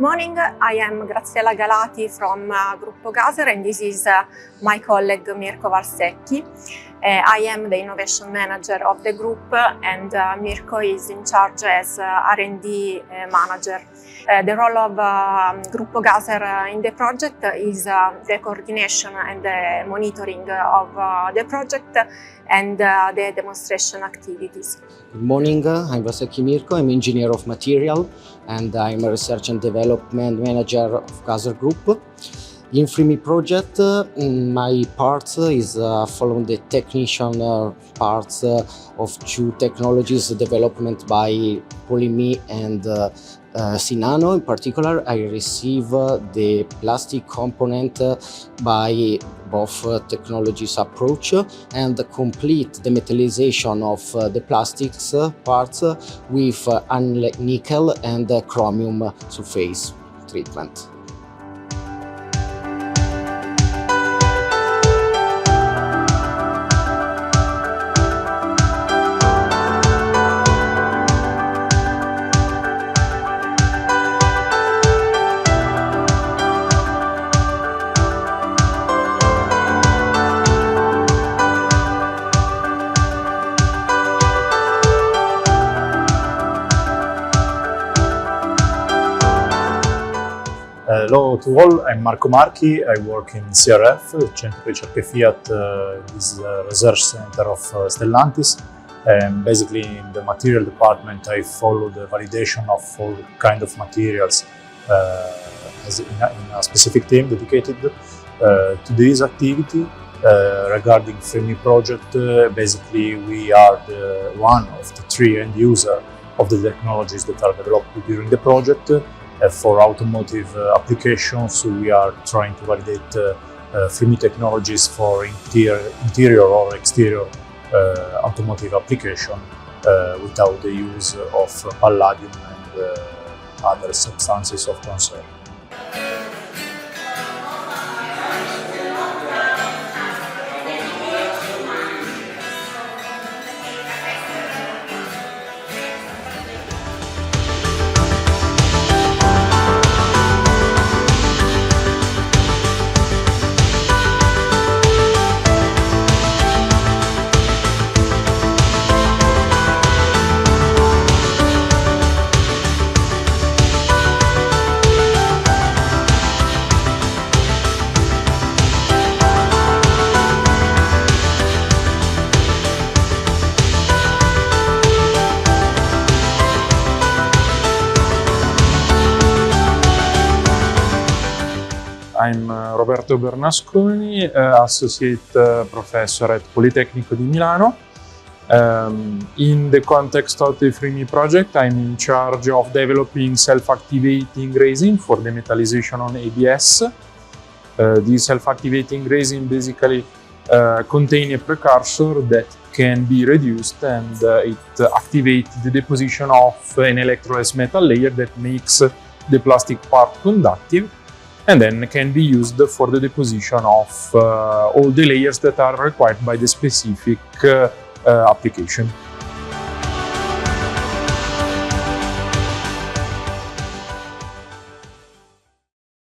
morning, I am Graziella Galati from Gruppo Gaser, and this is my colleague Mirko Valsecchi. I am the innovation manager of the group, and Mirko is in charge as R&D manager. The role of Gruppo Gaser in the project is the coordination and the monitoring of the project and the demonstration activities. Good morning, I'm Valsecchi Mirko. I'm engineer of material and I'm a research and development manager of Gaser Group. In FreeMe Project, my part is following the technician parts of two technologies development by Politecnico and Sinano. In particular, I receive the plastic component by both technologies approach and complete the metallization of the plastics parts with nickel and chromium surface treatment. Hello to all, I'm Marco Marchi. I work in CRF, Centro Ricerche Fiat, this is the research center of Stellantis. And basically in the material department I follow the validation of all kind of materials in a specific team dedicated to this activity. Regarding FreeMe Project, basically we are one of the three end users of the technologies that are developed during the project. For automotive applications, we are trying to validate FreeMe technologies for interior or exterior automotive application without the use of palladium and other substances of concern. I'm Roberto Bernasconi, Associate Professor at Politecnico di Milano. In the context of the FreeMe project, I'm in charge of developing self-activating resin for the metallization on ABS. This self-activating resin basically contains a precursor that can be reduced, and it activates the deposition of an electroless metal layer that makes the plastic part conductive, and then can be used for the deposition of all the layers that are required by the specific application.